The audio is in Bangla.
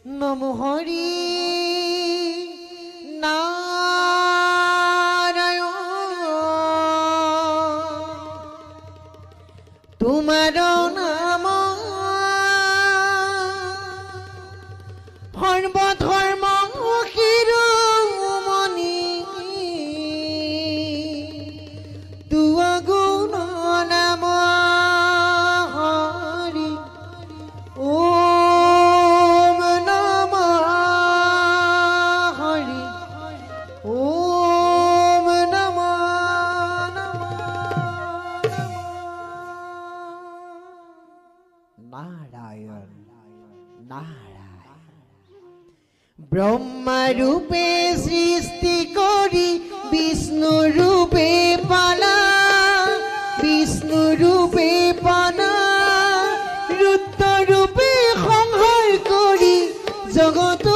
নম হরি নারায়ণ তোমার নাম সর্বধর্ম শিৰোমণি তুৱা গুণ নাম হৰি ওম নম হৰি ওম নম নারায়ণ নারায়ণ ব্রহ্মা রূপে সৃষ্টি করি বিষ্ণু রূপে পালা বিষ্ণু রূপে পানা রুদ্র রূপে সংহার করি জগত